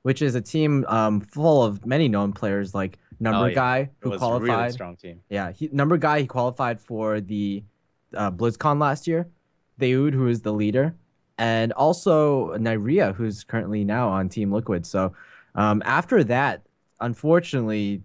which is a team full of many known players like Oh Number yeah, Guy it who was a really qualified. strong team. Yeah, Number Guy he qualified for the BlizzCon last year. Daoud, who is the leader, and also Nyria, who's currently now on Team Liquid. So after that, unfortunately,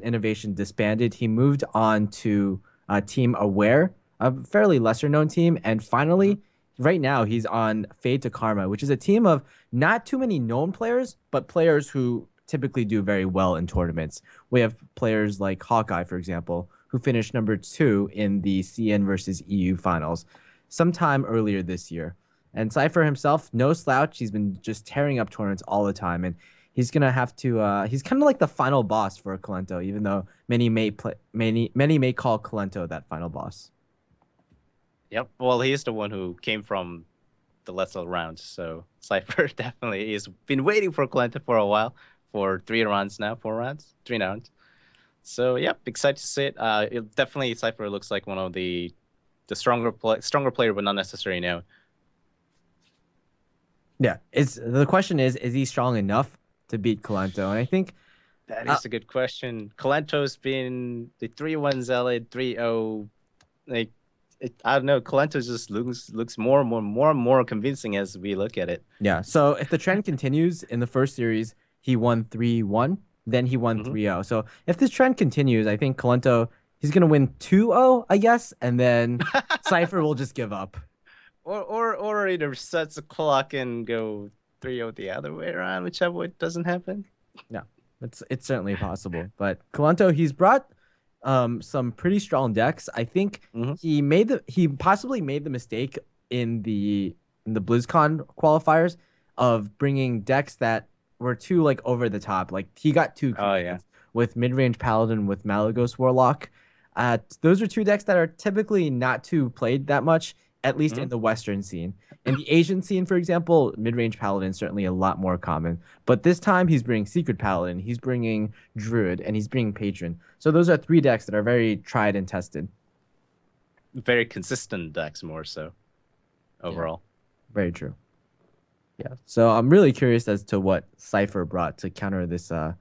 Innovation disbanded. He moved on to Team Aware, a fairly lesser known team, and Hmm. finally, right now he's on Fade to Karma, which is a team of not too many known players, but players who typically do very well in tournaments. We have players like Hawkeye, for example, who finished number 2 in the CN versus EU finals sometime earlier this year. And Cipher himself, no slouch. He's been just tearing up tournaments all the time, and he's gonna have to. He's kind of like the final boss for Kolento, even though many may call Kolento that final boss. Yep. Well, he's the one who came from the lesser rounds, so Cipher definitely is been waiting for Kolento for a while, for 3 rounds now, 4 rounds, 3 rounds. So yep, excited to see it. It definitely Cipher looks like one of the stronger player, but not necessarily now. Yeah, it's the question is he strong enough to beat Kolento? And I think That uh, is a good question. Colento's been the 3-1 Zealot, 3-0. Like I don't know. Colento just looks more and more convincing as we look at it. yeah. So if the trend continues in the first series, he won 3-1, then he won Hmm. 3-0. So if this trend continues, I think Kolento he's gonna win 2-0, I guess, and then Cypher will just give up. Or either sets a clock and go 3-0 the other way around, whichever it doesn't happen. Yeah, it's certainly possible. But Kolento, he's brought some pretty strong decks. I think Hmm. he possibly made the mistake in the BlizzCon qualifiers of bringing decks that were too like over the top. Like he got too Oh yeah. creative with mid-range Paladin with Malagos Warlock. Those are two decks that are typically not too played that much, at least in Hmm. the Western scene. In the Asian scene, for example, mid-range Paladin is certainly a lot more common. But this time he's bringing Secret Paladin, he's bringing Druid, and he's bringing Patron. So those are three decks that are very tried and tested. Very consistent decks more so Yeah, overall. very true. Yeah. So I'm really curious as to what Cypher brought to counter this Yep.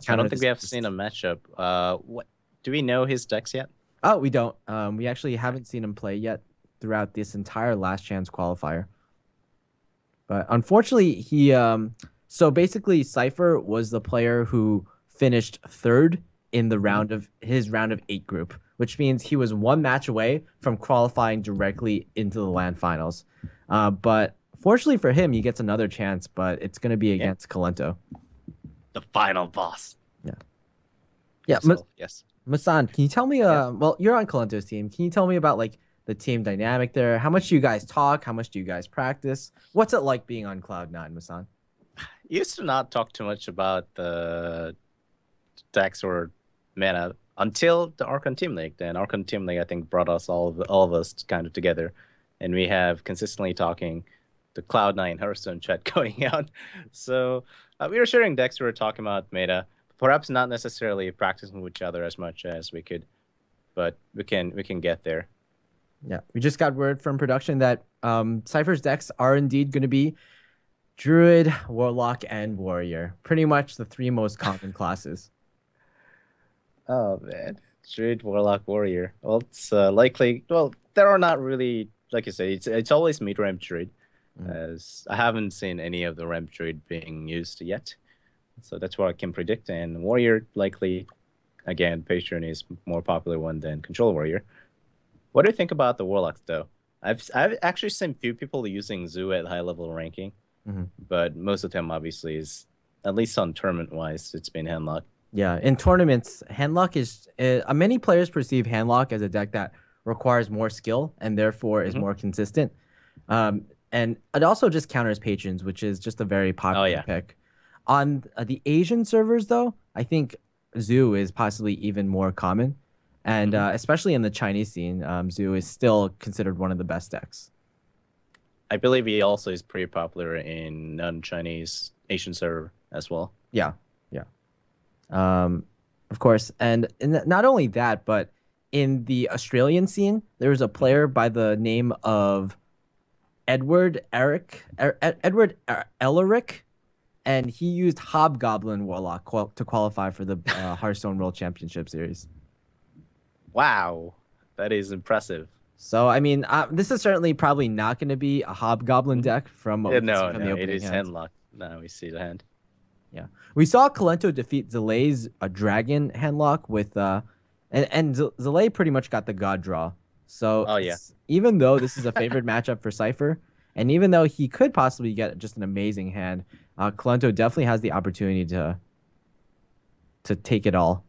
I don't think we have seen a matchup. What do we know his decks yet? Oh, we don't. We actually Okay. haven't seen him play yet throughout this entire last chance qualifier. But unfortunately, he so basically Cypher was the player who finished third in the Hmm. round of 8 group, which means he was one match away from qualifying directly into the LAN finals. But fortunately for him, he gets another chance, but it's going to be Yeah. against Kolento. The final boss Yeah. Yeah, himself. Yes. Masan, can you tell me Yeah. well, you're on Colento's team. Can you tell me about like the team dynamic there? How much do you guys talk? How much do you guys practice? What's it like being on Cloud9, Masan? Used to not talk too much about the decks or mana until the Archon Team League. Then Archon Team League, I think, brought us all of us kind of together, and we have consistently talking the Cloud9 Hearthstone chat going out. So we were sharing decks. We were talking about meta, perhaps not necessarily practicing with each other as much as we could, but we can get there. Yeah, we just got word from production that Cypher's decks are indeed going to be Druid, Warlock, and Warrior. Pretty much the three most common classes. Oh man, Druid, Warlock, Warrior. Well, it's likely. Well, there are not really, like you said, it's always mid-ramp Druid, Mhm. as I haven't seen any of the ramp Druid being used yet. So that's what I can predict. And Warrior likely, again, Patreon is more popular one than Control Warrior. What do you think about the Warlocks though? I've actually seen few people using Zoo at high level ranking, Mhm. but most of them obviously is at least on tournament wise, it's been handlock. Yeah, in tournaments, Handlock is many players perceive Handlock as a deck that requires more skill and therefore is Hmm. more consistent. And it also just counters patrons, which is just a very Oh popular yeah. pick. On the Asian servers, though, I think Zoo is possibly even more common, and Hmm. especially in the Chinese scene, Zoo is still considered one of the best decks. I believe he also is pretty popular in non-Chinese Asian server as well. Yeah, yeah. Um, of course, and not only that, but in the Australian scene, there was a Hmm. player by the name of Edward Ellerick. and he used Hobgoblin Warlock to qualify for the Hearthstone World Championship Series. Wow, that is impressive. So, I mean, this is certainly probably not going to be a Hobgoblin Mhm. deck from what Yeah, we can see no, from the no, it opening is hands. handlock. Now we see the hand. Yeah, we saw Kolento defeat Zelay's a dragon handlock with and Zelay pretty much got the god draw. So Oh yeah. even though this is a favored matchup for Cipher, and even though he could possibly get just an amazing hand, Kolento definitely has the opportunity to take it all.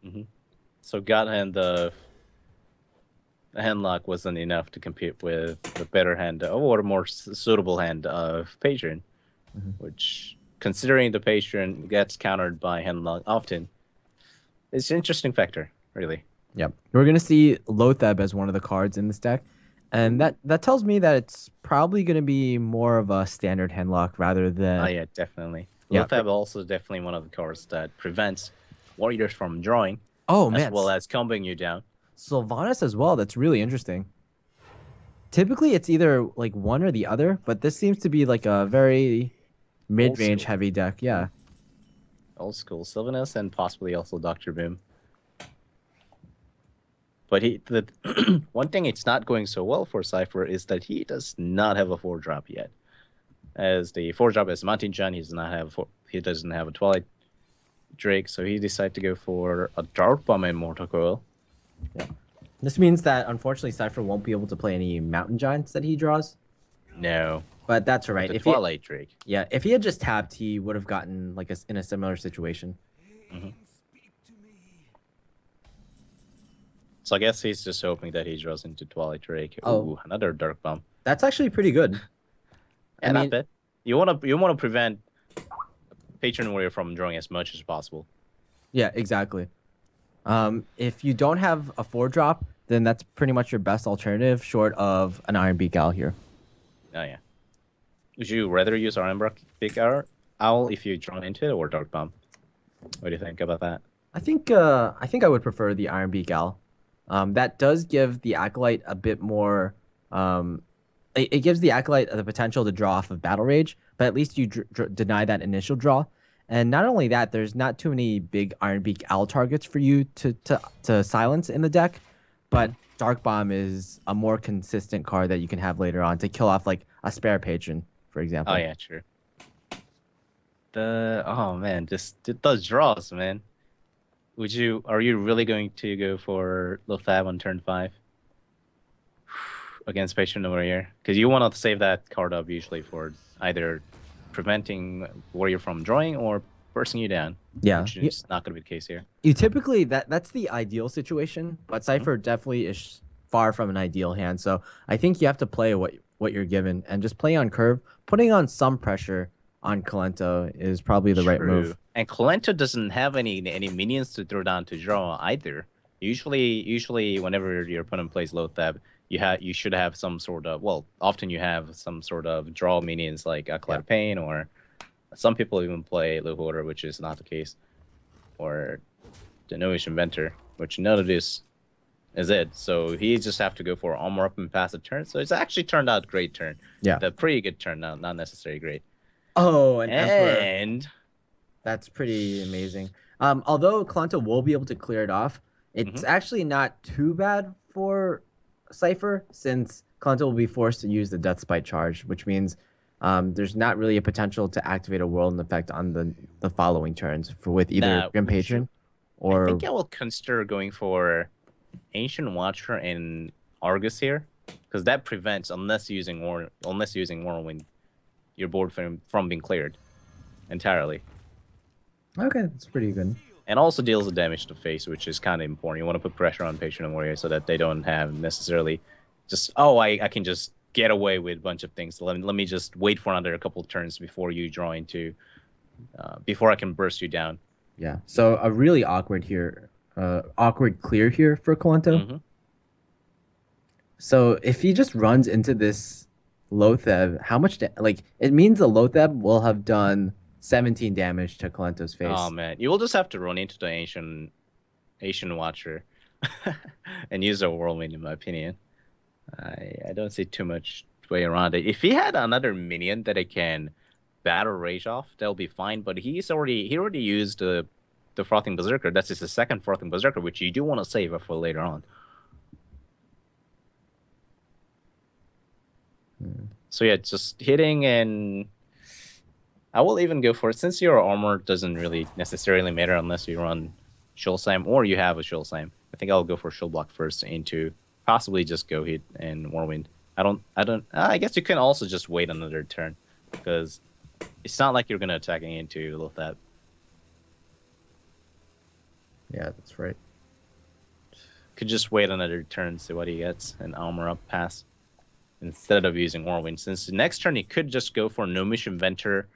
hmm So God hand the handlock wasn't enough to compete with the better hand or more suitable hand of Patron, Mhm. which, considering the Patron gets countered by handlock often, it's an interesting factor, really. Yep, we're gonna see Lotheb as one of the cards in this deck, and that tells me that it's probably gonna be more of a standard handlock rather Oh than yeah, definitely. yeah. Lothab also definitely one of the cards that prevents warriors from drawing, Oh as man, well as comboing you down. Sylvanas as well. That's really interesting. Typically, it's either like one or the other, but this seems to be like a very Old mid-range school. heavy deck. Mhm. Yeah. Old school Sylvanus and possibly also Dr. Boom. But the one thing it's not going so well for Cipher is that he does not have a 4-drop yet. As the 4-drop is Mountain John, he doesn't have a Twilight Drake, so he decided to go for a Dark Bomb and Mortal Coil. Yeah. This means that unfortunately Cypher won't be able to play any Mountain Giants that he draws. No, But that's all right. the If he Twilight Drake. yeah, if he had just tapped, he would have gotten like in a similar situation. Mm-hmm. So I guess he's just hoping that he draws into Twilight Drake. Ooh, Oh, another Dark Bomb. that's actually pretty good. Yeah, I not mean, bad. You wanna prevent Patron Warrior from drawing as much as possible. yeah, exactly. If you don't have a 4-drop, then that's pretty much your best alternative short of an Iron Beak Owl here. Oh yeah. Would you rather use Big Owl if you drawn into it or Dark Bomb? What do you think about that? I think I would prefer the Iron Beak Owl. That does give the Acolyte a bit more. It gives the Acolyte the potential to draw off of Battle Rage, but at least you deny that initial draw. And not only that, there's not too many big Iron Beak Owl targets for you to silence in the deck, but Dark Bomb is a more consistent card that you can have later on to kill off like a spare patron, for example. Oh yeah, true. Oh man, just those draws, man. Are you really going to go for Lothab on turn 5 against Patron Warrior? Because you want to save that card up usually for either preventing Warrior from drawing or bursting you down. Yeah, Which is not going to be the case here. you typically that's the ideal situation, but Cypher definitely is far from an ideal hand. So I think you have to play what you're given and just play on curve. Putting on some pressure on Kolento is probably the right move. And Kolento doesn't have any minions to throw down to draw either. Usually, whenever your opponent plays Lothab, you should have some sort of often you have some sort of draw minions like Acolyte of Pain, or some people even play Low Order, which is not the case, or the Novish Inventor, which none of this is it. So he just have to go for armor up and pass a turn. So it's actually turned out great turn. Yeah, The pretty good turn, not necessarily great. Oh, an Emperor. And That's pretty amazing. Although Kolento will be able to clear it off, it's actually not too bad for Cypher since Kolento will be forced to use the Death Spite charge, which means there's not really a potential to activate a Whirlwind effect on the following turns with either Grim Patron or. I think I will consider going for Ancient Watcher and Argus here, because that prevents, unless using Whirlwind, your board from being cleared entirely. Okay, that's pretty good. And also deals the damage to face, which is kind of important. You want to put pressure on Patron and Warrior so that they don't have necessarily just, I can just get away with a bunch of things. So let me just wait for another couple of turns before you draw into, before I can burst you down. Yeah, so a really awkward clear here for Kolento. So if he just runs into this Lotheb, how much it means the Lotheb will have done 17 damage to Kolento's face. Oh man, you will just have to run into the Ancient Watcher and use a Whirlwind, in my opinion. I don't see too much way around it. If he had another minion that it can Battle Rage off, that'll be fine. But he already used the Frothing Berserker. That's his second Frothing Berserker, which you do want to save for later on. So yeah, just hitting, and I will even go for it. Since your armor doesn't really necessarily matter unless you run Shoal Slam or you have a Shoal Slam. I think I'll go for Shoal Block first into possibly just Go Hit and Whirlwind. I guess you can also just wait another turn because it's not like you're gonna attacking into Lothab. Yeah, that's right. Could just wait another turn, see what he gets, and armor up pass instead of using Whirlwind. Since the next turn he could just go for No Mission Venture,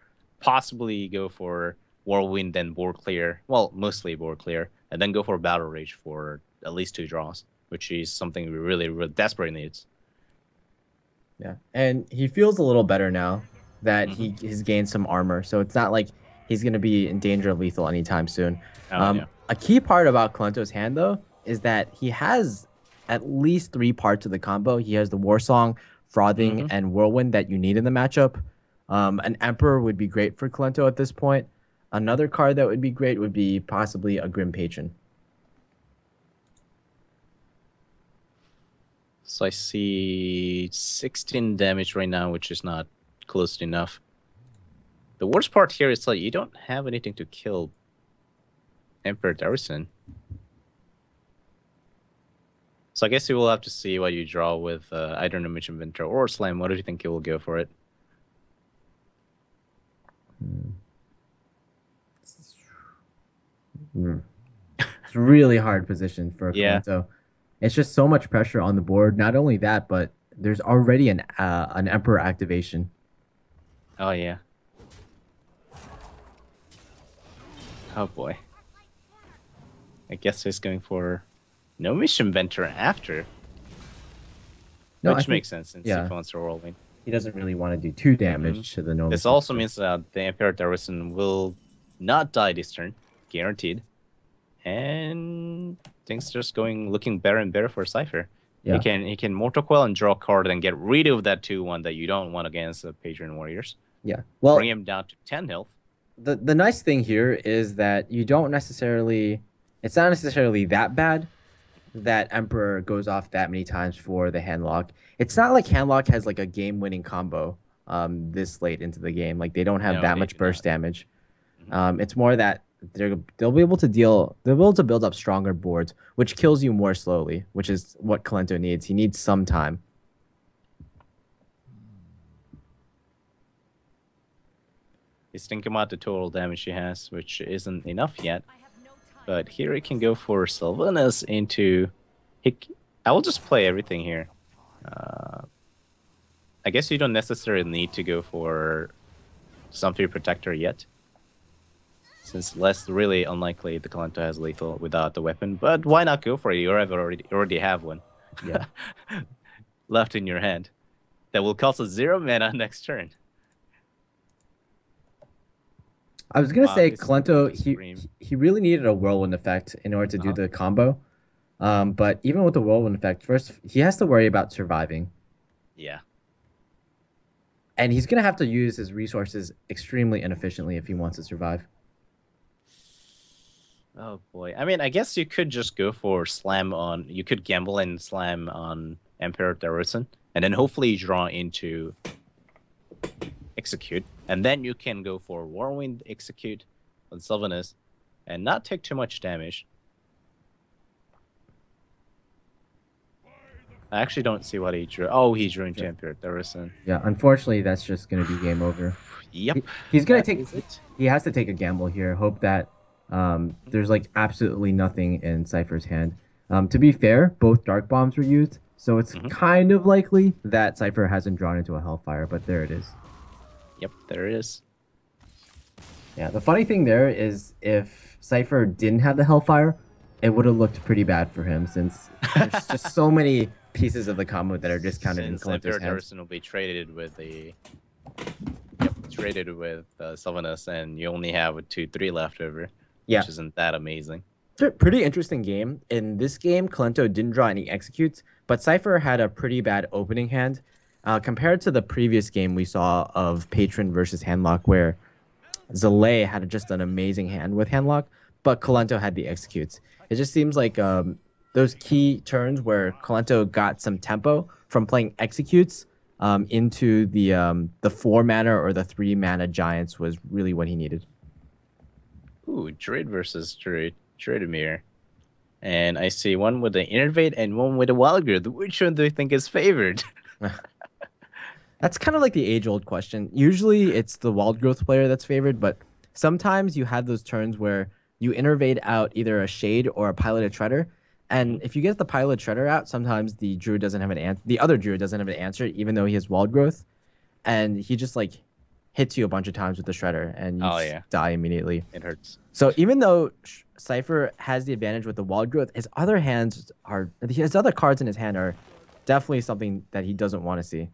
possibly go for Whirlwind, then board clear. Well, mostly board clear, and then go for Battle Rage for at least 2 draws, which is something we really, really desperately needs. Yeah, and he feels a little better now that he's gained some armor, so it's not like he's going to be in danger of lethal anytime soon. Yeah. A key part about Kolento's hand, though, is that he has at least 3 parts of the combo. He has the War Song, Frothing, and Whirlwind that you need in the matchup. An Emperor would be great for Kolento at this point. Another card that would be great would be possibly a Grim Patron. So I see 16 damage right now, which is not close enough. The worst part here is like you don't have anything to kill Emperor Darison. So I guess you will have to see what you draw with either No Mission Venture or Slam. What do you think you will go for it? It's a really hard position for Kolento. It's just so much pressure on the board. Not only that, but there's already an Emperor activation. Oh, yeah. Oh, boy. I guess he's going for No Mission Venture after. No, which makes sense since he wants to roll in. He doesn't really want to do 2 damage to the No Mission. This also means that the Emperor Darison will not die this turn. Guaranteed. And things just looking better and better for Cipher. Yeah. He can Mortal Coil and draw a card and get rid of that 2-1 that you don't want against the Patron Warriors. Yeah. Well, bring him down to 10 health. The nice thing here is that you don't necessarily, it's not necessarily that bad that Emperor goes off that many times for the Handlock. It's not like Handlock has like a game-winning combo this late into the game. Like they don't have that much burst damage. It's more that they'll be able to build up stronger boards, which kills you more slowly, which is what Kolento needs. He needs some time. He's thinking about the total damage he has, which isn't enough yet. But here he can go for Sylvanas into... I will just play everything here. I guess you don't necessarily need to go for Sumptuary Protector yet, since less really unlikely the Kolento has lethal without the weapon. But why not go for it? You already have one left in your hand that will cost us 0 mana next turn. I was gonna say Kolento, he really needed a Whirlwind effect in order to do the combo. But even with the Whirlwind effect, first he has to worry about surviving. Yeah. And he's gonna have to use his resources extremely inefficiently if he wants to survive. Oh boy. I mean, I guess you could just go for slam on... You could gamble and slam on Emperor Darison, and then hopefully you draw into execute. And then you can go for Whirlwind, execute on Sylvanas, and not take too much damage. I actually don't see what he drew. Oh, he drew into Emperor Darison. Yeah, unfortunately, that's just going to be game over. Yep. He's going to take it. He has to take a gamble here. Hope that there's like absolutely nothing in Cipher's hand. To be fair, both Dark Bombs were used, so it's kind of likely that Cipher hasn't drawn into a Hellfire, but there it is. Yep, there it is. Yeah, the funny thing there is if Cipher didn't have the Hellfire, it would have looked pretty bad for him since there's just so many pieces of the combo that are discounted in Kolento's hands. Darison will be traded with the Sylvanas, and you only have a 2/3 left over, which isn't that amazing. It's a pretty interesting game. In this game, Kolento didn't draw any executes, but Cipher had a pretty bad opening hand. Compared to the previous game we saw of Patron versus Handlock, where Zalay had just an amazing hand with Handlock, but Kolento had the executes. It just seems like those key turns where Kolento got some tempo from playing executes into the 4 mana or the 3 mana giants was really what he needed. Ooh, Druid versus Druid. Druidimir. And I see one with the Innervate and one with the Wild Growth. Which one do you think is favored? That's kind of like the age-old question. Usually it's the wild growth player that's favored, but sometimes you have those turns where you innervate out either a Shade or a Piloted Treader. And if you get the Piloted Treader out, sometimes the druid doesn't have an answer. The other druid doesn't have an answer, even though he has wild growth. And he just like hits you a bunch of times with the Shredder and you Oh, just yeah. die immediately. It hurts. So even though Cipher has the advantage with the wild growth, his other cards in his hand are definitely something that he doesn't want to see.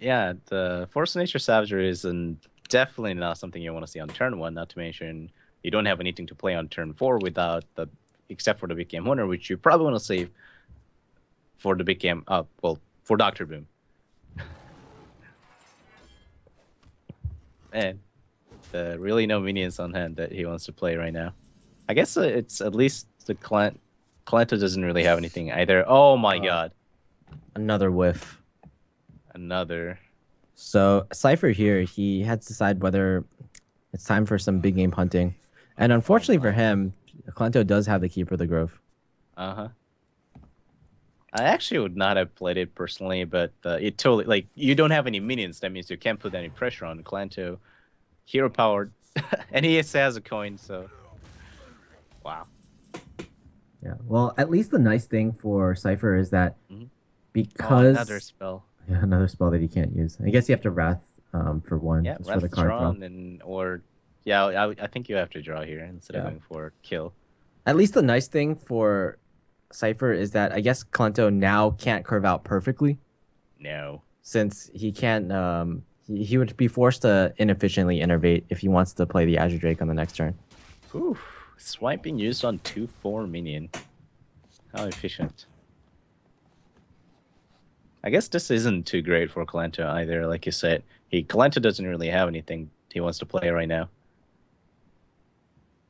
Yeah, the Force of Nature Savagery is definitely not something you want to see on turn 1, not to mention you don't have anything to play on turn 4 except for the big game winner, which you probably want to save for the big game, for Dr. Boom. Man, really no minions on hand that he wants to play right now. I guess it's at least the Kolento doesn't really have anything either. Oh my god. Another whiff. Another. So Cipher here, he had to decide whether it's time for some big game hunting. And unfortunately for him, Kolento does have the Keeper of the Grove. Uh-huh. I actually would not have played it personally, but it totally, like, you don't have any minions. That means you can't put any pressure on Kolento. Hero powered. And he has a coin, so. Wow. Yeah. Well, at least the nice thing for Cipher is that because another spell. Yeah, another spell that he can't use. I guess you have to Wrath for one. Yeah, just Wrath for the card draw, draw. I think you have to draw here instead of going for kill. At least the nice thing for Cipher is that I guess Kolento now can't curve out perfectly. No. Since he can't, he would be forced to inefficiently innervate if he wants to play the Azure Drake on the next turn. Oof. Swipe being used on 2/4 minion. How efficient. I guess this isn't too great for Kolento either. Like you said, Kolento doesn't really have anything he wants to play right now.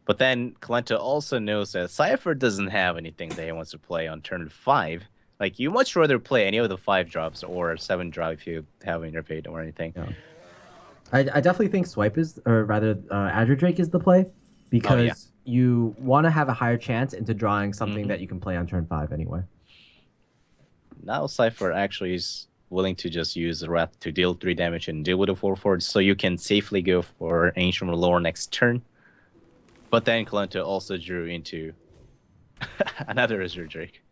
But then Kolento also knows that Cipher doesn't have anything that he wants to play on turn 5. Like, you much rather play any of the 5 drops or 7 drop if you have Interfade or anything. Yeah. I definitely think Azure Drake is the play because you want to have a higher chance into drawing something that you can play on turn 5 anyway. Now Cipher actually is willing to just use the Wrath to deal 3 damage and deal with the 4/4 so you can safely go for Ancient Lore next turn. But then Kolento also drew into another Azure Drake.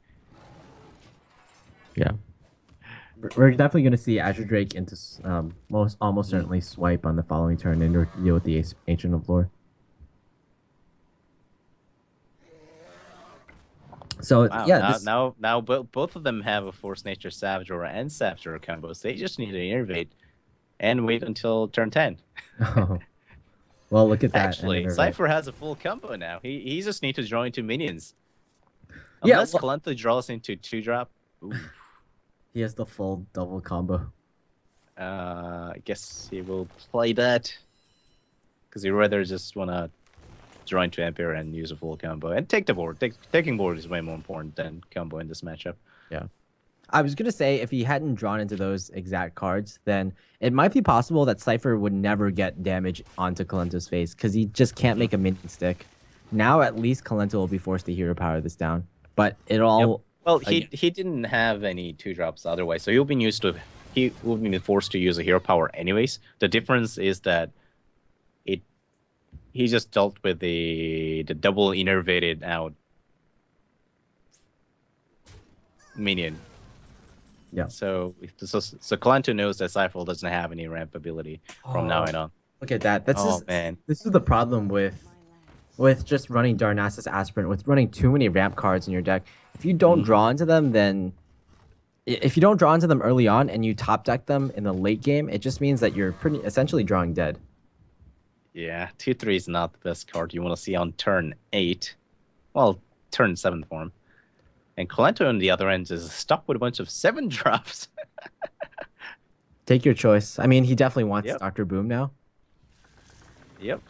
Yeah. We're definitely going to see Azure Drake into almost certainly swipe on the following turn and deal with the Ancient of Lore. So wow, yeah, now both of them have a Force Nature Savagery and Savagery combos. They just need to innervate and wait until turn 10. Oh. Well, look at that. Actually, Cipher has a full combo now. He just needs to draw into minions. Unless Kolento draws into 2-drop. He has the full double combo. I guess he will play that. Because he'd rather just want to draw into Emperor and use a full combo. And take the board. Taking board is way more important than combo in this matchup. Yeah. I was going to say, if he hadn't drawn into those exact cards, then it might be possible that Cipher would never get damage onto Kolento's face because he just can't make a minion stick. Now, at least Kolento will be forced to hero power this down. But it all... Yep. Well, he didn't have any 2-drops otherwise, so he will be forced to use a hero power anyways. The difference is that he just dealt with the double innervated out minion. Yeah. So Kolento knows that Cipher doesn't have any ramp ability from now on. Look at that. Man. This is the problem with just running Darnassus Aspirant, with running too many ramp cards in your deck. If you don't draw into them, then if you don't draw into them early on and you top deck them in the late game, it just means that you're essentially drawing dead. Yeah, 2/3 is not the best card you want to see on turn 8. Well, turn 7 for him. And Kolento on the other end is stuck with a bunch of 7 drops. Take your choice. I mean, he definitely wants Yep. Dr. Boom now, Yep.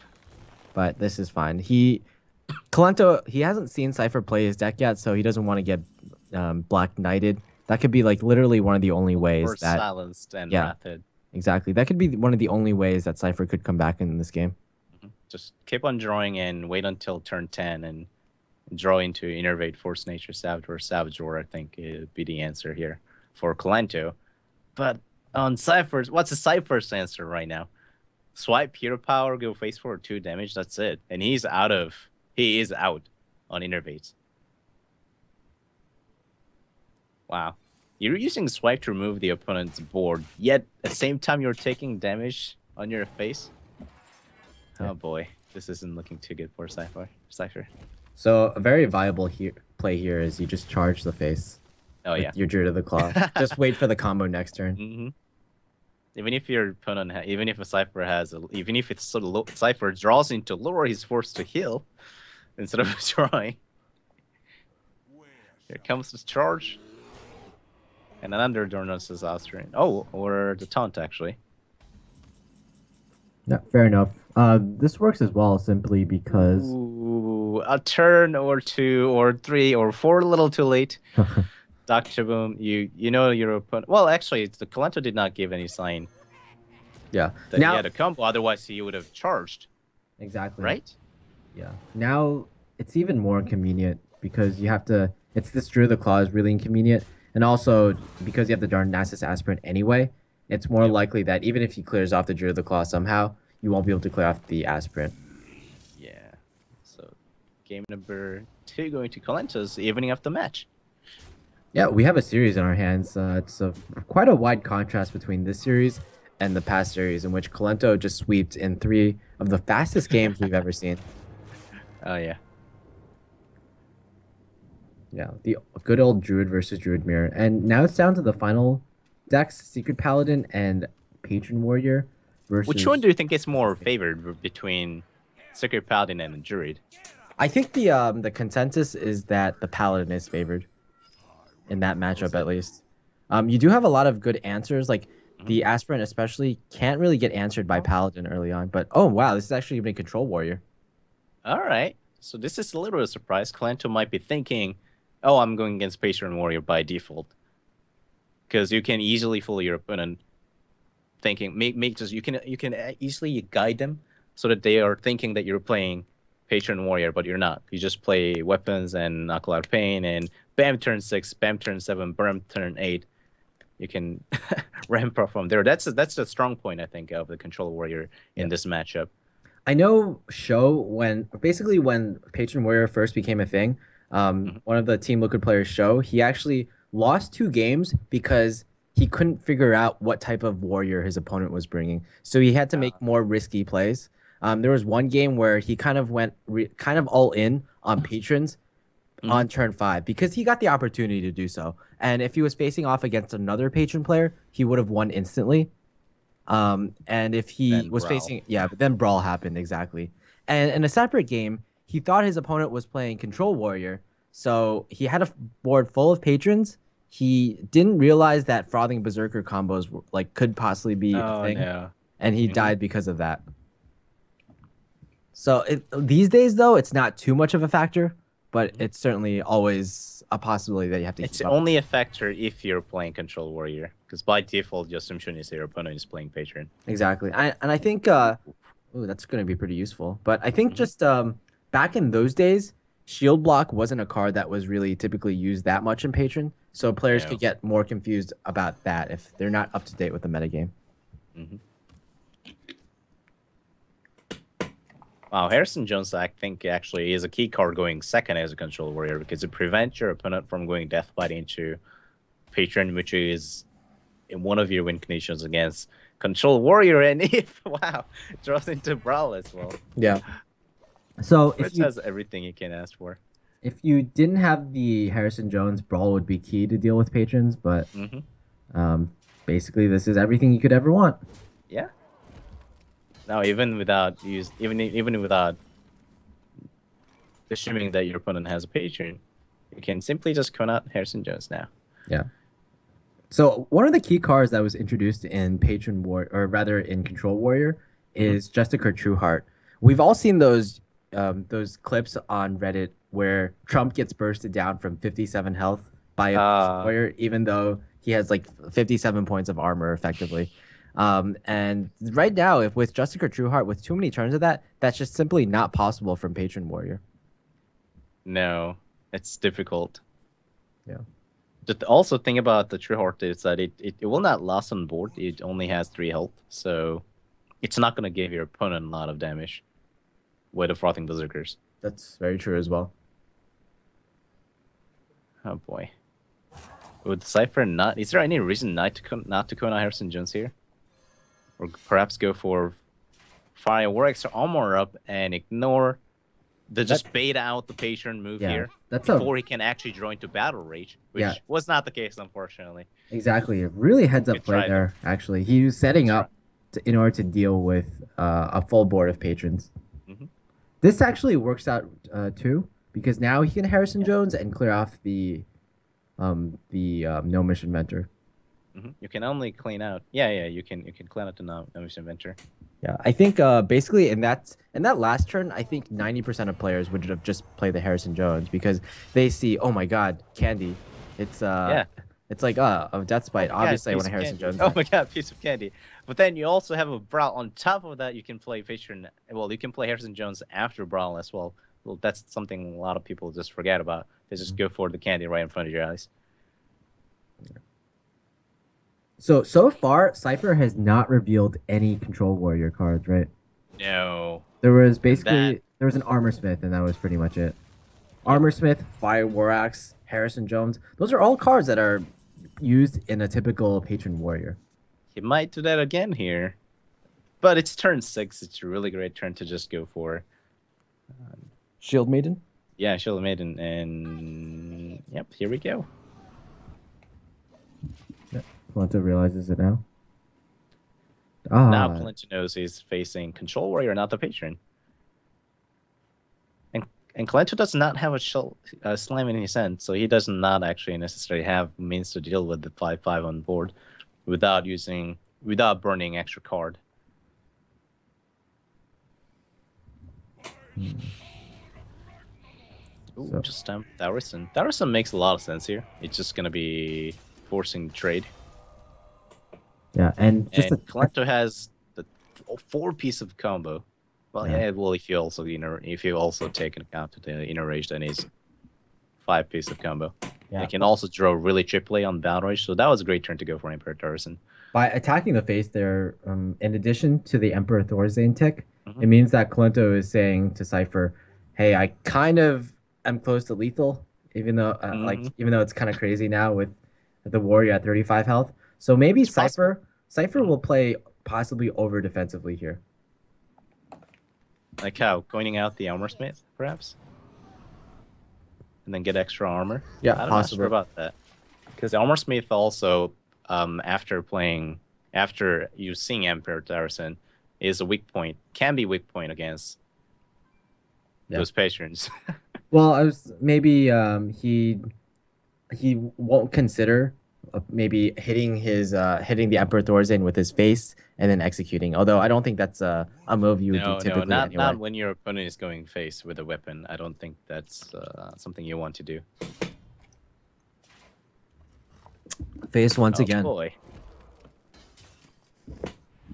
but this is fine. Kolento, he hasn't seen Cipher play his deck yet, so he doesn't want to get Black Knighted. That could be like literally one of the only ways Or that, silenced and yeah, wrathed. exactly. That could be one of the only ways that Cipher could come back in this game. Just keep on drawing and wait until turn 10 and draw into Innervate, Force Nature, Savage, or Savage War, I think would be the answer here for Kolento. But on Cypher's, what's the Cypher's answer right now? Swipe Hero Power, go face forward 2 damage, that's it. And he is out on Innervate. Wow. You're using Swipe to remove the opponent's board, yet at the same time you're taking damage on your face? Yeah. Oh boy, this isn't looking too good for Cipher. So a very viable play here is you just charge the face. Oh yeah. Your Druid of the Claw. Just wait for the combo next turn. Mm-hmm. Even if your opponent, even if a Cipher has, even if it's sort of Cipher draws into lure, he's forced to heal instead of drawing. Here comes the charge, and another Dornos is Austrian. Oh, or the taunt actually. Yeah, fair enough. This works as well simply because Ooh, a turn or 2 or 3 or 4 a little too late. Dr. Boom, you know your opponent. Well, actually, the Kolento did not give any sign yeah. that he had a combo. Otherwise, he would have charged. Exactly. Right? Yeah. Now it's even more inconvenient because you have to. It's this Druid of the Claw is really inconvenient, and also because you have the darn Nasus Aspirant anyway, it's more likely that even if he clears off the Druid of the Claw somehow, you won't be able to clear off the Aspirant. Yeah. So, game number 2 going to Kolento's, evening of the match. Yeah, we have a series in our hands. It's quite a wide contrast between this series and the past series, in which Kolento just swept in 3 of the fastest games we've ever seen. Oh yeah. Yeah, the good old Druid versus Druid Mirror. And now it's down to the final decks, Secret Paladin and Patron Warrior versus... Which one do you think is more favored between Secret Paladin and Druid? I think the consensus is that the Paladin is favored in that matchup, at least. You do have a lot of good answers, like the Aspirant especially can't really get answered by Paladin early on. But, oh, wow, this is actually even a Control Warrior. All right. So this is a little bit of a surprise. Kolento might be thinking, oh, I'm going against Patron Warrior by default. Because you can easily fool your opponent thinking, you can easily guide them so that they are thinking that you're playing Patron Warrior, but you're not. You just play weapons and Knuckle Out Pain, and bam, turn 6, bam, turn 7, bam, turn 8. You can ramp up from there. That's the strong point, I think, of the Control Warrior in this matchup. I know when Patron Warrior first became a thing, one of the Team Liquid players, he actually lost 2 games because he couldn't figure out what type of warrior his opponent was bringing. So he had to make more risky plays. There was one game where he kind of went kind of all in on Patrons on turn 5 because he got the opportunity to do so. And if he was facing off against another Patron player, he would have won instantly. And if he was facing, but then Brawl happened, exactly. And in a separate game, he thought his opponent was playing Control Warrior, so he had a board full of Patrons. He didn't realize that Frothing Berserker combos could possibly be a thing, and he died because of that. So these days, though, it's not too much of a factor, but it's certainly always a possibility that you have to. It's only a factor if you're playing Control Warrior, because by default, your assumption is that your opponent is playing Patron. Exactly, and I think that's going to be pretty useful. But I think just back in those days, Shield Block wasn't a card that was really typically used that much in Patron, so players could get more confused about that if they're not up to date with the metagame. Wow, Harrison Jones, I think, actually is a key card going second as a Control Warrior because it prevents your opponent from going Deathbite into Patron, which is in one of your win conditions against Control Warrior, and if, it draws into Brawl as well. Yeah. So it has everything you can ask for. If you didn't have the Harrison Jones, Brawl would be key to deal with Patrons, but basically this is everything you could ever want. Yeah. Now, even without assuming that your opponent has a Patron, you can simply just count out Harrison Jones now. Yeah. So one of the key cards that was introduced in Patron War, or rather in Control Warrior, Hmm. is Justicar Trueheart. We've all seen those clips on Reddit where Trump gets bursted down from 57 health by a Patron Uh, Warrior, even though he has like 57 points of armor effectively. And right now, if with Justicar Trueheart, with too many turns of that, that's just simply not possible from Patron Warrior. no, it's difficult. Yeah. Just also think about the True Heart is that it will not last on board. It only has 3 health, so it's not gonna give your opponent a lot of damage with the Frothing Berserkers. That's very true as well. Oh boy. Would Cipher not? Is there any reason not to go on Harrison Jones here, or perhaps go for fire war extra armor up and ignore the That just bait out the patron move yeah, here that's a before he can actually draw into battle rage, yeah, which was not the case unfortunately. exactly. A really heads up Good play try though. there, actually. He was Good setting try. up in order to deal with a full board of patrons. Hmm. This actually works out too, because now he can Harrison Yeah. Jones and clear off the no mission mentor. You can only clean out. Yeah, yeah. You can clean out the novice inventor. Yeah, I think basically in that last turn, I think 90% of players would have just played the Harrison Jones because they see, oh my God, candy. It's Yeah. it's like a death Oh spite. my god, Obviously, I want piece a of Harrison candy. Jones Oh deck. my god, piece of candy. But then you also have a Brawl on top of that. You can play Patron. Well, you can play Harrison Jones after Brawl as well. Well, that's something a lot of people just forget about. They just go for the candy right in front of your eyes. So far, Cipher has not revealed any Control Warrior cards, right? No. There was And that, basically there was an Armor Smith, and that was pretty much it. yep, Armor Smith, Fire War Axe, Harrison Jones. Those are all cards that are used in a typical Patron Warrior. he might do that again here. But it's turn 6. It's a really great turn to just go for. Shield Maiden. Yeah, Shield Maiden. And yep, here we go. Yeah. Kolento realizes it now. Now Ah, Kolento knows he's facing Control Warrior, not the Patron. And Kolento does not have a slime in his hand, so he does not actually necessarily have means to deal with the 5/5 on board without burning extra card. Ooh, so just Dowrison. Dowrison makes a lot of sense here. It's just gonna be forcing trade. yeah, and just And Kolento has the 4 piece of combo. Well, yeah. yeah. Well, if you also take into account the inner rage, then he's 5 piece of combo. Yeah. They can also draw really triply on battle rage, so that was a great turn to go for Emperor Dowrison. By attacking the face there, in addition to the Emperor Thorzane tick, Hmm. it means that Kolento is saying to Cypher, "Hey, I kind of am close to lethal, Hmm. even though it's kind of crazy now with the warrior at 35 health. So maybe It's possible. Cypher Mhm. will play possibly over defensively here. Like how? Coining out the Armor Smith, perhaps? And then get extra armor? Yeah, I'm not sure possibly. about that. Because Armor Smith also, after you seeing Emperor Dowrison, is a weak point, can be weak point against Yeah. those patrons. Well, I was maybe he won't consider maybe hitting the Emperor Thorzane with his face and then executing. Although I don't think that's a move you would do No, no, typically not anyway. when your opponent is going face with a weapon. I don't think that's something you want to do. Face once Oh again. boy.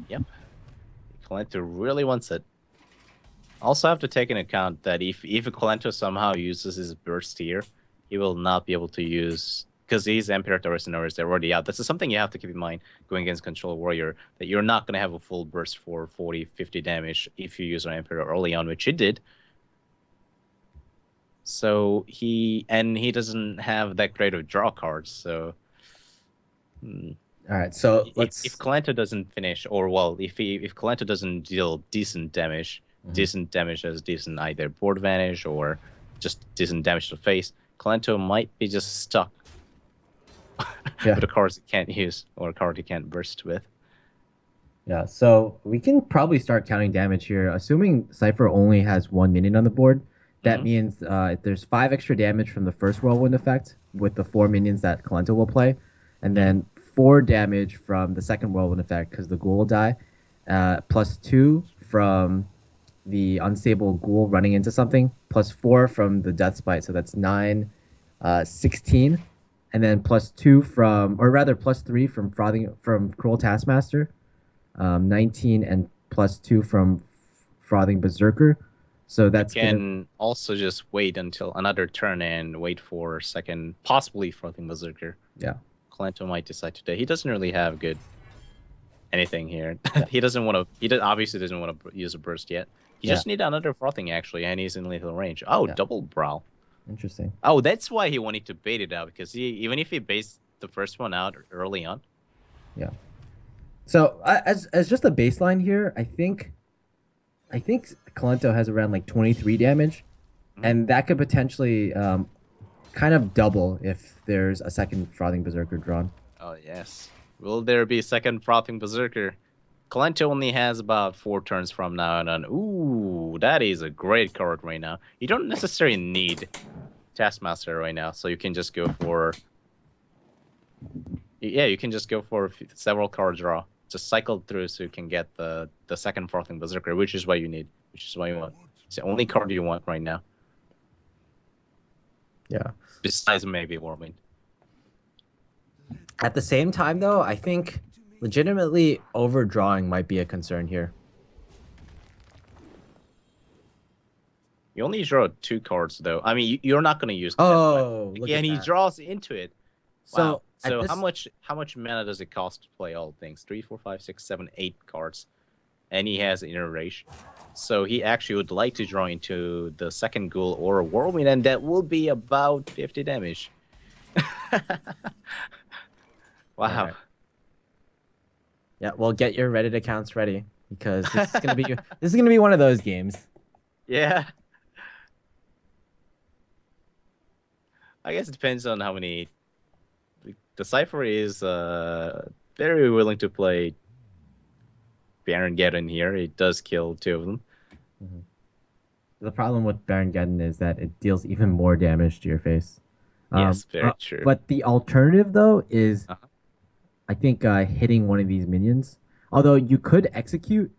Yep. Kolento really wants it. Also have to take into account that if Kolento somehow uses his burst here, he will not be able to use, because these Emperor Mercenaries, they're already out. This is something you have to keep in mind going against Control Warrior, that you're not going to have a full burst for 40, 50 damage if you use an Emperor early on, which he did. So he doesn't have that great of draw cards, so All right, so if Kolento doesn't finish, or well, if Kolento doesn't deal decent damage, as decent either board advantage or just decent damage to face, Kolento might be just stuck Yeah. with a card he can't use or a card he can't burst with. Yeah, so we can probably start counting damage here. Assuming Cypher only has 1 minion on the board, that Mhm. means there's 5 extra damage from the first whirlwind effect with the 4 minions that Kolento will play, and then 4 damage from the second whirlwind effect because the ghoul will die, +2 from the unstable ghoul running into something, +4 from the death spite, so that's 9, 16, and then +2 from, or rather +3 from cruel taskmaster, 19, and +2 from frothing berserker. So You that's gonna, can also just wait until another turn and wait for second, possibly Frothing Berserker. yeah. Kolento might decide today. He doesn't really have good anything here. Yeah. He doesn't want to. Obviously doesn't want to use a burst yet. He Yeah. just need another Frothing actually, and he's in lethal range. Oh, Yeah. double brow. Interesting. Oh, that's why he wanted to bait it out because even if he baits the first one out early on. Yeah. So as just a baseline here, I think Kolento has around like 23 damage, and that could potentially kind of double if there's a second Frothing Berserker drawn. Oh yes. Will there be a second Frothing Berserker? Kolento only has about 4 turns from now on. Ooh, that is a great card right now. You don't necessarily need Taskmaster right now, so you can just go for... Yeah, you can just go for several card draw. Just cycle through so you can get the second Frothing Berserker, which is what you need. Which is what you want. It's the only card you want right now. Yeah. Besides maybe Warwind. At the same time, though, I think legitimately overdrawing might be a concern here. You only draw 2 cards, though. I mean, you're not going to use... Oh, look yeah, at and he that. draws into it. So, Wow. So this... how much mana does it cost to play all things? 3, 4, 5, 6, 7, 8 cards. And he has Inner Rage. So he actually would like to draw into the second ghoul or a whirlwind, and that will be about 50 damage. Wow. Right. Yeah, well, get your Reddit accounts ready because this is gonna be one of those games. Yeah. I guess it depends on how many. The Cipher is very willing to play Baron Geddon here. It does kill 2 of them. Mm-hmm. The problem with Baron Geddon is that it deals even more damage to your face. Yes, very true. But the alternative, though, is Uh-huh. I think hitting one of these minions. Although you could execute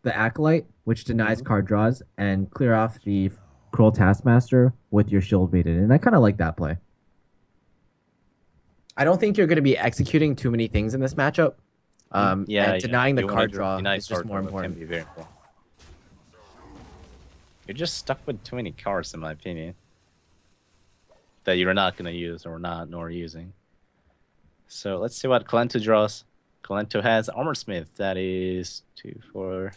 the Acolyte, which denies card draws, and clear off the Cruel Taskmaster with your shield baited. And I kind of like that play. I don't think you're going to be executing too many things in this matchup. Yeah, and denying the card draw denying is just more important. Can be very important. You're just stuck with too many cards, in my opinion, that you're not going to use or not nor using. So let's see what Kolento draws. Kolento has Armor Smith. That is 2, 4...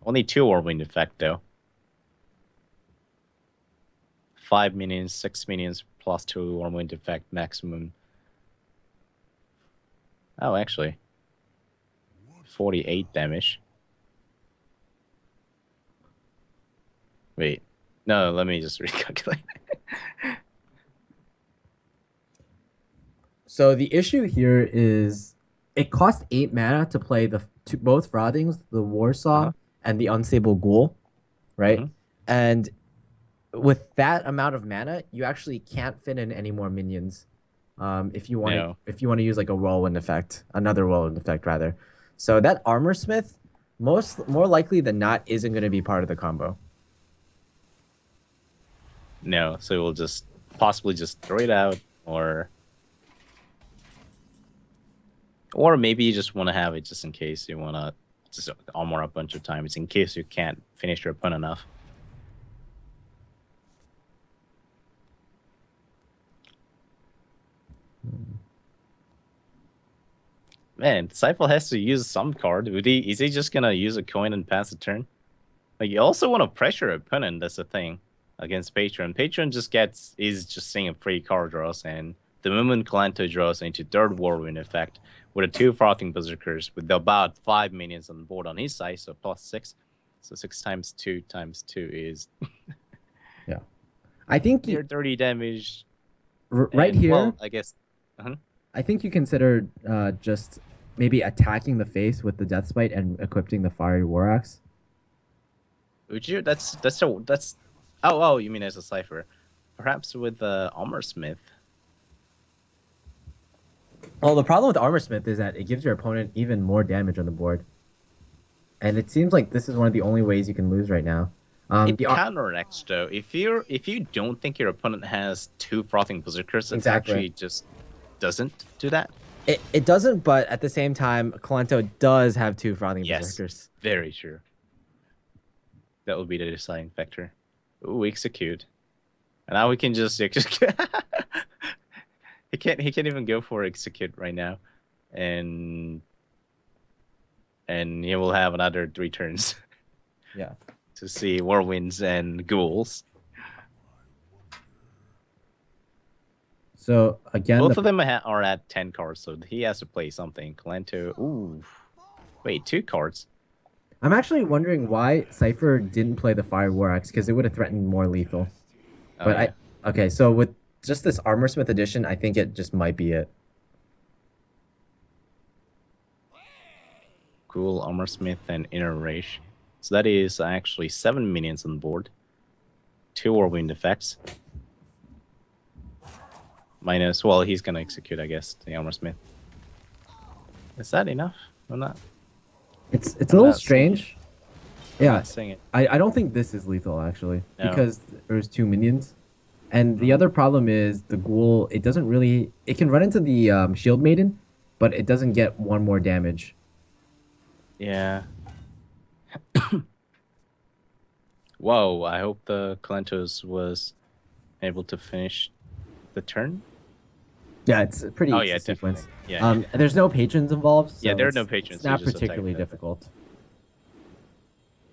Only 2 Whirlwind effect, though. 5 minions, 6 minions, +2 Whirlwind effect maximum. Oh, actually. 48 damage. Wait. No, let me just recalculate. So the issue here is it costs 8 mana to play both Frothings, the Warsaw, and the Unstable Ghoul, right? And with that amount of mana, you actually can't fit in any more minions. If you want to use like a whirlwind effect, another whirlwind effect rather. So that Armor Smith, more likely than not, isn't going to be part of the combo. No, so we'll just possibly just throw it out, or maybe you just want to have it just in case you want to just armor a bunch of times in case you can't finish your opponent enough. Man, Cipher has to use some card. Is he just gonna use a coin and pass a turn? Like, you also want to pressure opponent. That's the thing against Patron. Patron is just seeing a free card draws, and the moment Kolento draws into third Whirlwind effect with a 2 Frothing Berserkers with about 5 minions on the board on his side, so +6. So 6 times 2 times 2 is yeah. I think near 30 damage. Right here. Well, I guess. I think you consider just maybe attacking the face with the Death Spite and equipping the Fiery War Axe. Would you? Oh, you mean as a Cipher? Perhaps with the Armor Smith. Well, the problem with Armor Smith is that it gives your opponent even more damage on the board, and it seems like this is one of the only ways you can lose right now. It counteracts though. If you don't think your opponent has two frothing berserkers, it Exactly. actually just doesn't do that. It doesn't, but at the same time, Kolento does have two frothing Yes, berserkers. very true. That will be the deciding factor. Ooh, execute. And now we can just execute. He can't even go for execute right now, and he will have another 3 turns Yeah. to see whirlwinds and ghouls. So again, Both of them are at 10 cards, so he has to play something. Kolento. Ooh, wait, 2 cards. I'm actually wondering why Cipher didn't play the Fire War Axe because it would have threatened more lethal. Oh, But yeah. okay, so with just this Armor Smith edition, I think it just might be it. Cool, Armor Smith and Inner Rage. So that is actually 7 minions on the board. 2 whirlwind effects. Minus, well, he's gonna execute, I guess, the Armor Smith. Is that enough or not? It's a little strange. Yeah, Not saying it. I don't think this is lethal actually No. because there's 2 minions. And the other problem is the ghoul, it doesn't really, it can run into the Shield Maiden, but it doesn't get one more damage. Yeah. Whoa, I hope the Kolentos was able to finish the turn. Yeah, it's a pretty Oh, easy yeah, sequence. definitely. Yeah. There's no patrons involved. So Yeah, there are it's- no patrons, It's so you not just attack particularly them. difficult.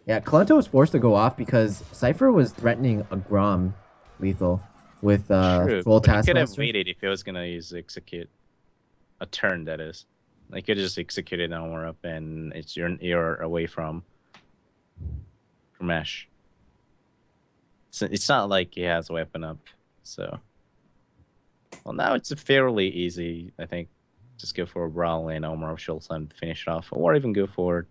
Yeah, Kolento was forced to go off because Cipher was threatening a Grom lethal with True, full but he could have Taskmaster. waited if he was gonna use execute a turn. That is, like, you could just execute it now up, and you're away from Ash. So it's not like he has a weapon up. So, well, now it's fairly easy. I think just go for a Brawl and Omar of Schultz and finish it off, or even go for,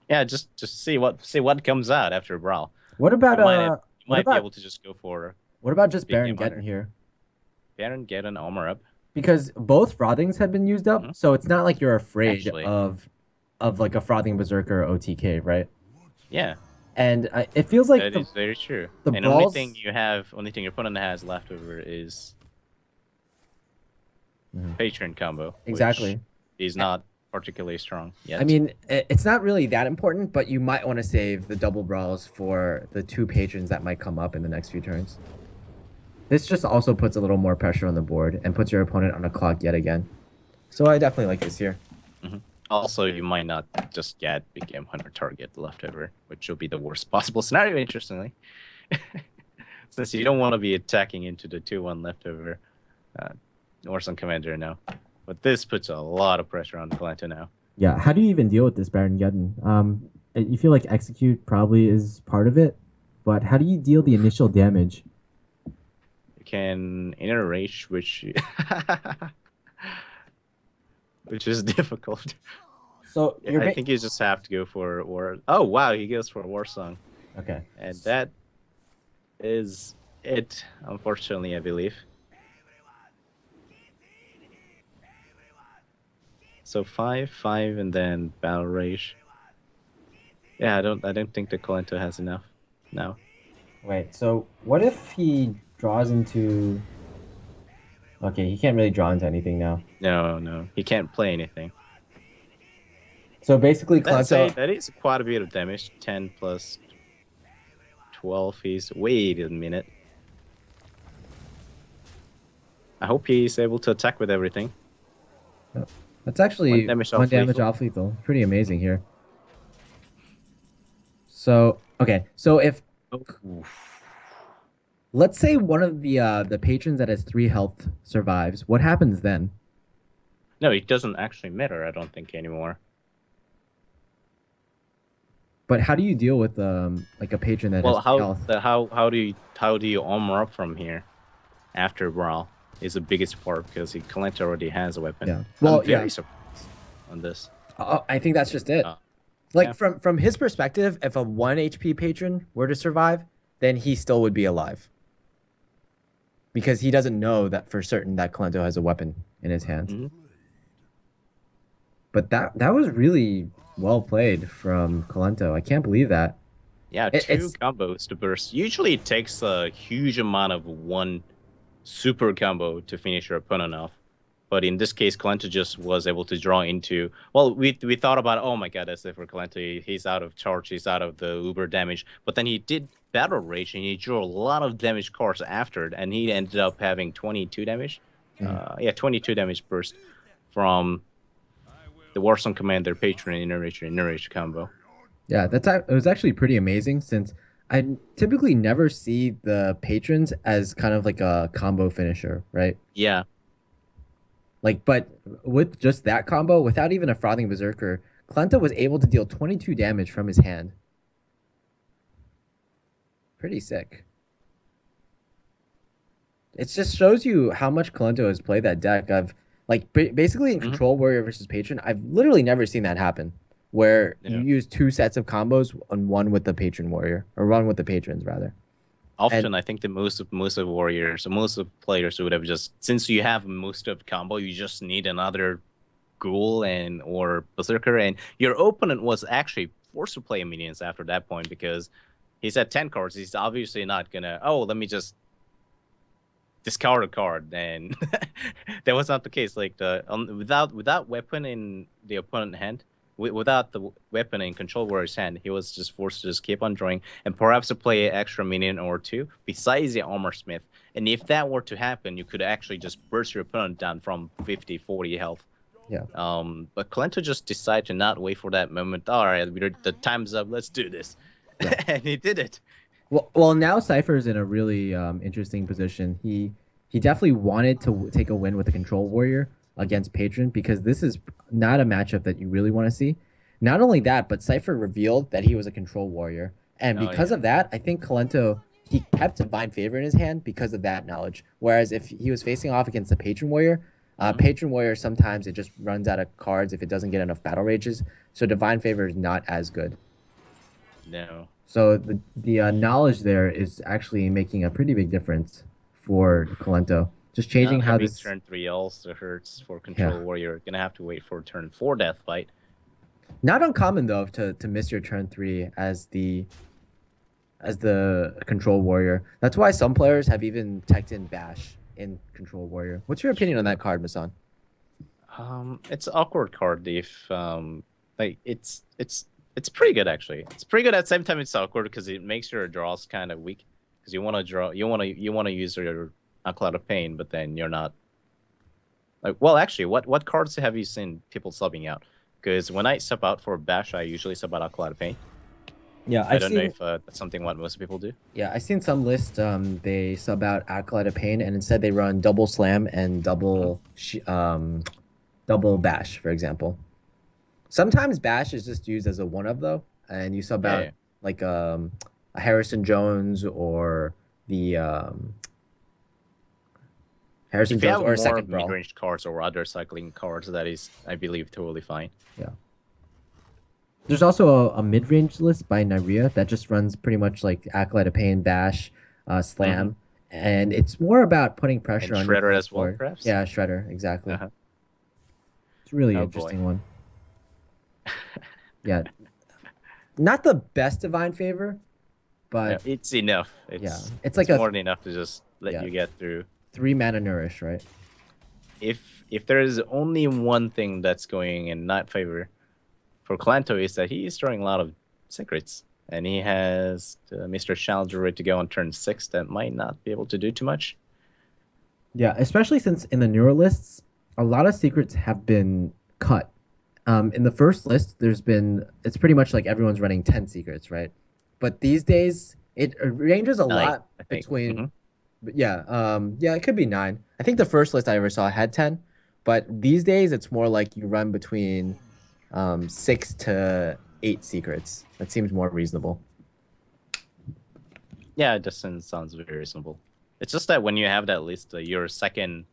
yeah, just see what comes out after a Brawl. What about You might be about able to just go for what about just Big Baron Game Hunter. getting here? Baron, get an Omar up. Because both frothings have been used up, Mhm. so it's not like you're afraid Actually. of like a frothing berserker OTK, right? Yeah. And it feels like That is very true. the And brawls- only thing your opponent has left over is patron combo. which exactly. is not particularly strong yet. I mean, it's not really that important, but you might want to save the double brawls for the 2 patrons that might come up in the next few turns. This just also puts a little more pressure on the board and puts your opponent on a clock yet again. So I definitely like this here. Also, you might not just get Big Game Hunter target left over, which will be the worst possible scenario, interestingly. Since you don't want to be attacking into the 2-1 leftover Northern Commander now. But this puts a lot of pressure on Kolento now. Yeah, how do you even deal with this Baron Geddon? You feel like execute probably is part of it, but how do you deal the initial damage? You can Inner Rage, which which is difficult. So I think you just have to go for War. Oh wow, he goes for War Song, okay. and that is it. Unfortunately, I believe. So 5, and then Battle Rage. Yeah, I don't think the Kolento has enough. No. Wait, so what if he draws into... Okay, he can't really draw into anything now. No, he can't play anything. So basically, Let's say Kolento... that is quite a bit of damage. 10 plus 12. Wait a minute. I hope he's able to attack with everything. That's actually One damage one off damage lethal. off lethal. Pretty amazing here. So, okay, so if... Let's say one of the patrons that has 3 health survives. What happens then? No, it doesn't actually matter, I don't think, anymore. But how do you deal with like a patron that Well, has 3 health? how do you armor up from here after Brawl is the biggest part because Kolento already has a weapon. Yeah. Well, I'm very surprised on this. I think that's just it. Like yeah. from his perspective, if a 1 HP patron were to survive, then he still would be alive. Because he doesn't know that for certain that Kolento has a weapon in his hands. Mhm. But that was really well played from Kolento. I can't believe that. Yeah, two It's combos to burst. Usually it takes a huge amount of one super combo to finish your opponent off. But in this case, Kolento just was able to draw into. Well, we thought about, oh my god, that's it for Kolento. He's out of charge. He's out of the Uber damage. But then he did Battle Rage and he drew a lot of damage cards after it, and he ended up having 22 damage. mm, Yeah, 22 damage burst from the Warsong Commander Patron and Inner Rage combo. yeah, it was actually pretty amazing since I typically never see the patrons as kind of like a combo finisher, right? Yeah, Like, but with just that combo, without even a Frothing Berserker, Klenta was able to deal 22 damage from his hand. Pretty sick. It just shows you how much Kolento has played that deck. I've like basically in hmm Control Warrior versus Patron, I've literally never seen that happen, where you yeah. use two sets of combos on one with the Patron Warrior, or one with the Patrons rather. And Often I think that most of warriors, most of players would have just, since you have most of combo, you just need another ghoul and or berserker, and your opponent was actually forced to play minions after that point because he's at 10 cards. He's obviously not gonna, oh, let me just discard a card, and that was not the case. Like the without weapon in the opponent hand, without the weapon in Control Warrior's hand, he was just forced to just keep on drawing and perhaps to play an extra minion or two besides the Armor Smith. And if that were to happen, you could actually just burst your opponent down from 50, 40 health. yeah, But Kolento just decided to not wait for that moment. All right, the time's up. Let's do this, yeah. and he did it. Well, now Cypher's in a really interesting position. He definitely wanted to take a win with the Control Warrior against Patron because this is not a matchup that you really want to see. Not only that, but Cypher revealed that he was a Control Warrior, and Oh because yeah. of that, I think Kolento he kept Divine Favor in his hand because of that knowledge. Whereas if he was facing off against the Patron Warrior, Mhm. Patron Warrior sometimes it just runs out of cards if it doesn't get enough battle rages. So Divine Favor is not as good. No. So the knowledge there is actually making a pretty big difference for Kolento. Just changing Not how having this, turn 3 also hurts for yeah, Control Warrior. Gonna have to wait for turn 4 Death Fight. not uncommon though to miss your turn three as the Control Warrior. That's why some players have even teched in Bash in Control Warrior. What's your opinion on that card, Masan? It's an awkward card if like it's pretty good actually. It's pretty good at the same time it's awkward because it makes your draws kind of weak because you want to draw you want to use your a Cloud of Pain, but then you're not like, well actually what cards have you seen people subbing out? Because when I sub out for Bash, I usually sub out a Cloud of Pain. Yeah, I I've don't know seen if that's something what most people do. yeah, I've seen some lists they sub out Acolyte of Pain and instead they run double slam and Mhm. double bash, for example. Sometimes bash is just used as a one of though, and you sub Yeah, out yeah. like a Harrison Jones or the Harrison If you Jones have or a more second brawl. mid-range cards or other cycling cards, that is, I believe, totally fine. Yeah. There's also a mid-range list by Nyria that just runs pretty much like Acolyte of Pain, Bash, Hmm Slam, and it's more about putting And pressure on your Shredder opponent's as well, board. perhaps. Yeah, Shredder, exactly. Uh-huh. It's a really Oh boy. interesting one. Yeah, not the best Divine Favor, Yeah, but it's enough. yeah, it's like It's a more than enough to just let yeah you get through. 3 mana nourish, right? If there is only one thing that's going in not favor for Kolento is that he is throwing a lot of secrets, and he has Mr. Challenger ready to go on turn 6 that might not be able to do too much. Yeah, especially since in the newer lists, a lot of secrets have been cut. In the first list, it's pretty much like everyone's running 10 secrets, right? But these days, it ranges a 9, lot I think. between, but yeah, it could be 9. I think the first list I ever saw had 10, but these days it's more like you run between 6 to 8 secrets. That seems more reasonable. Yeah, it just sounds very reasonable. It's just that when you have that list, your second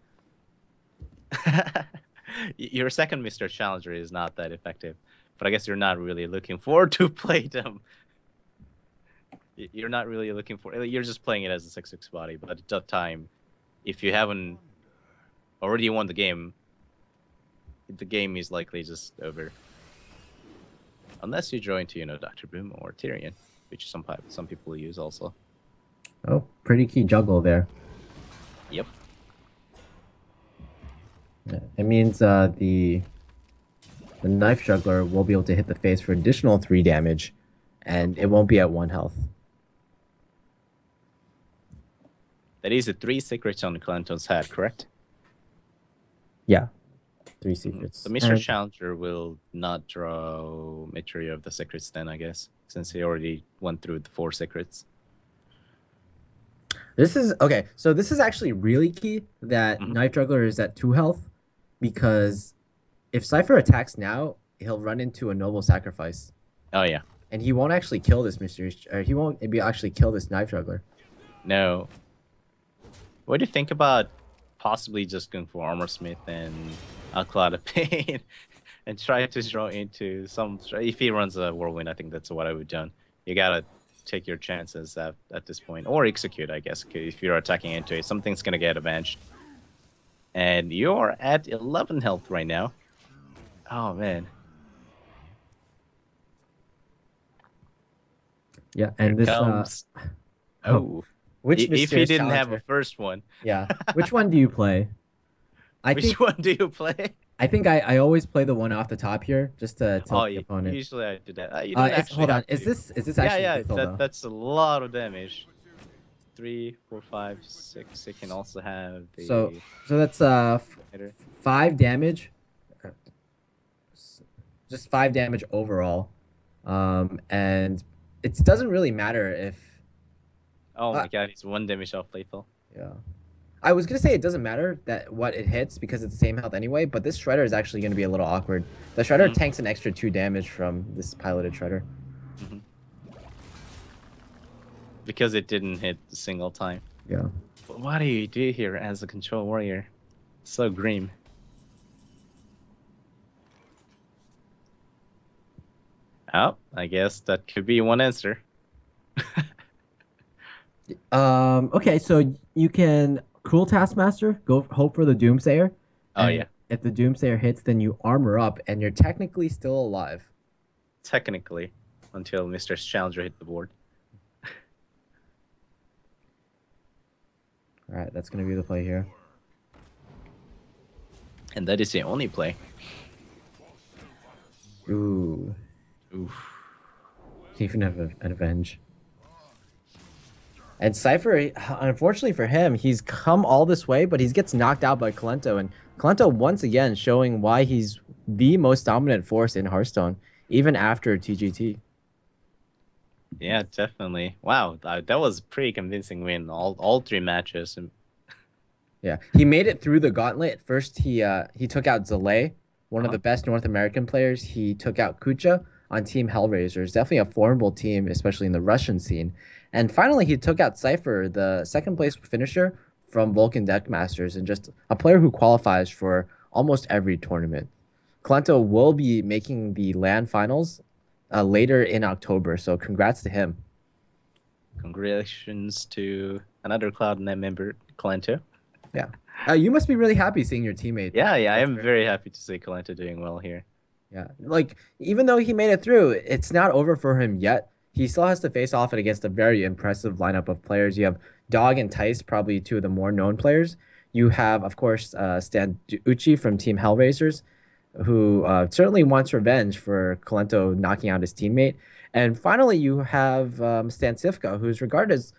Mr. Challenger is not that effective. But I guess you're not really looking forward to play them. You're not really looking for. You're just playing it as a 6/6 body. But at that time, if you haven't already won the game, the game is likely just over. Unless you draw into, Dr. Boom or Tyrion, which some people use also. Oh, pretty key juggle there. Yep. Yeah, it means the knife juggler will be able to hit the face for additional 3 damage, and it won't be at 1 health. That is the 3 secrets on Kolento's head, correct? Yeah, 3 secrets. So Mr. Challenger will not draw majority of the secrets then, I guess, since he already went through the 4 secrets. This is okay. So this is actually really key that Knife Juggler is at 2 health, because if Cipher attacks now, he'll run into a noble sacrifice. Oh yeah, and he won't actually kill this he won't actually kill this Knife Juggler. No. What do you think about possibly just going for Armor Smith and a Cloud of Pain and try to draw into some? If he runs a Whirlwind, I think that's what I would do. You gotta take your chances at this point, or execute, I guess, if you're attacking into it. Something's gonna get avenged, and you're at 11 health right now. Oh man. Yeah, and Here this comes... Oh. If he didn't have a first one. Yeah. Which one do you play? Which one do you play? I think I always play the one off the top here, just to tilt the opponent. Usually I do that. Hold on. Is this actually yeah, that's a lot of damage. 3, 4, 5, 6. It can also have the... So that's 5 damage. Just 5 damage overall. And it doesn't really matter if... Oh my god, he's 1 damage off lethal. Yeah. I was going to say it doesn't matter that what it hits because it's the same health anyway, but this Shredder is actually going to be a little awkward. The Shredder tanks an extra 2 damage from this piloted Shredder. Because it didn't hit a single time. Yeah. But what do you do here as a control warrior? So grim. Oh, I guess that could be one answer. Okay, so you can Cruel Taskmaster, go hope for the Doomsayer. Oh yeah. If the Doomsayer hits, then you armor up, and you're technically still alive. Technically, until Mr. Challenger hit the board. All right, that's gonna be the play here. And that is the only play. Ooh. Oof. Even have an avenge. And Cipher, unfortunately for him, he's come all this way, but he gets knocked out by Kolento. And Kolento, once again, showing why he's the most dominant force in Hearthstone, even after TGT. Yeah, definitely. Wow, that was a pretty convincing win. All 3 matches. Yeah, he made it through the gauntlet. First, he took out Zalay, one of the best North American players. He took out Kucha on Team Hellraisers. Definitely a formidable team, especially in the Russian scene. And finally, he took out Cipher, the 2nd place finisher from Vulcan Deckmasters, and just a player who qualifies for almost every tournament. Kolento will be making the LAN finals later in October, so congrats to him. Congratulations to another Cloud9 member, Kolento. Yeah. You must be really happy seeing your teammate. Yeah, I am very happy to see Kolento doing well here. Yeah, like, even though he made it through, it's not over for him yet. He still has to face off against a very impressive lineup of players. You have Dog and Tice, probably 2 of the more known players. You have, of course, Stan Uchi from Team Hellraisers, who certainly wants revenge for Kolento knocking out his teammate. And finally, you have Stan Sivka, who's regarded as